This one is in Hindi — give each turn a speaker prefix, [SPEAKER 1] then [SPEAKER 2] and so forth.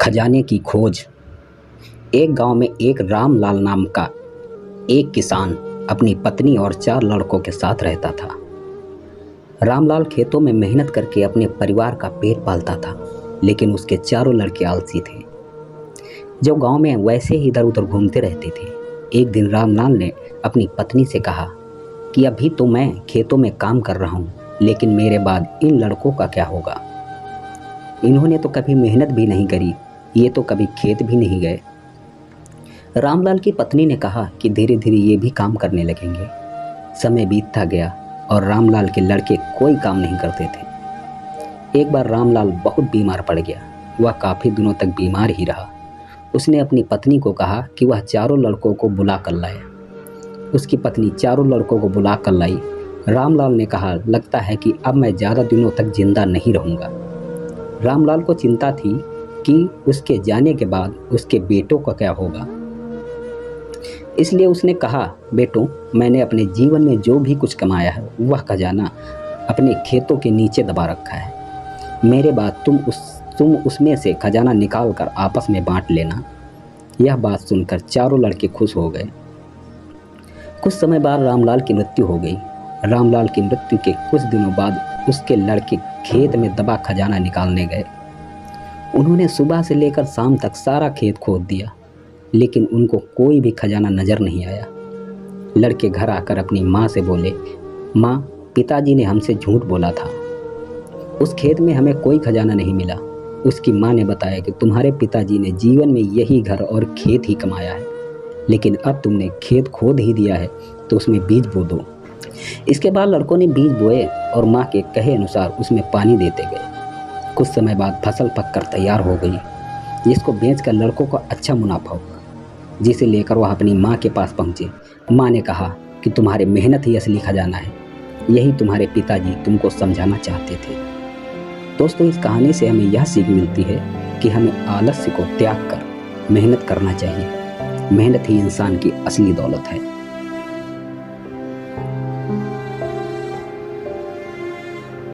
[SPEAKER 1] खजाने की खोज। एक गांव में एक रामलाल नाम का एक किसान अपनी पत्नी और 4 लड़कों के साथ रहता था। रामलाल खेतों में मेहनत करके अपने परिवार का पेट पालता था, लेकिन उसके चारों लड़के आलसी थे, जो गांव में वैसे ही इधर उधर घूमते रहते थे। एक दिन रामलाल ने अपनी पत्नी से कहा कि अभी तो मैं खेतों में काम कर रहा हूँ, लेकिन मेरे बाद इन लड़कों का क्या होगा? इन्होंने तो कभी मेहनत भी नहीं करी, ये तो कभी खेत भी नहीं गए। रामलाल की पत्नी ने कहा कि धीरे धीरे ये भी काम करने लगेंगे। समय बीतता गया और रामलाल के लड़के कोई काम नहीं करते थे। एक बार रामलाल बहुत बीमार पड़ गया। वह काफ़ी दिनों तक बीमार ही रहा। उसने अपनी पत्नी को कहा कि वह चारों लड़कों को बुला कर लाए। उसकी पत्नी चारों लड़कों को बुला कर लाई। रामलाल ने कहा, लगता है कि अब मैं ज़्यादा दिनों तक जिंदा नहीं रहूँगा। रामलाल को चिंता थी कि उसके जाने के बाद उसके बेटों का क्या होगा। इसलिए उसने कहा, बेटों, मैंने अपने जीवन में जो भी कुछ कमाया है वह खजाना अपने खेतों के नीचे दबा रखा है। मेरे बाद तुम उसमें से खजाना निकाल कर आपस में बांट लेना। यह बात सुनकर चारों लड़के खुश हो गए। कुछ समय बाद रामलाल की मृत्यु हो गई। रामलाल की मृत्यु के कुछ दिनों बाद उसके लड़के खेत में दबा खजाना निकालने गए। उन्होंने सुबह से लेकर शाम तक सारा खेत खोद दिया, लेकिन उनको कोई भी खजाना नजर नहीं आया। लड़के घर आकर अपनी माँ से बोले, माँ, पिताजी ने हमसे झूठ बोला था, उस खेत में हमें कोई खजाना नहीं मिला। उसकी माँ ने बताया कि तुम्हारे पिताजी ने जीवन में यही घर और खेत ही कमाया है, लेकिन अब तुमने खेत खोद ही दिया है तो उसमें बीज बो दो। इसके बाद लड़कों ने बीज बोए और माँ के कहे अनुसार उसमें पानी देते गए। कुछ समय बाद फसल पककर तैयार हो गई, जिसको बेचकर लड़कों को अच्छा मुनाफा हुआ, जिसे लेकर वह अपनी माँ के पास पहुँचे। माँ ने कहा कि तुम्हारी मेहनत ही असली खजाना है, यही तुम्हारे पिताजी तुमको समझाना चाहते थे। दोस्तों, इस कहानी से हमें यह सीख मिलती है कि हमें आलस्य को त्याग कर मेहनत करना चाहिए। मेहनत ही इंसान की असली दौलत है।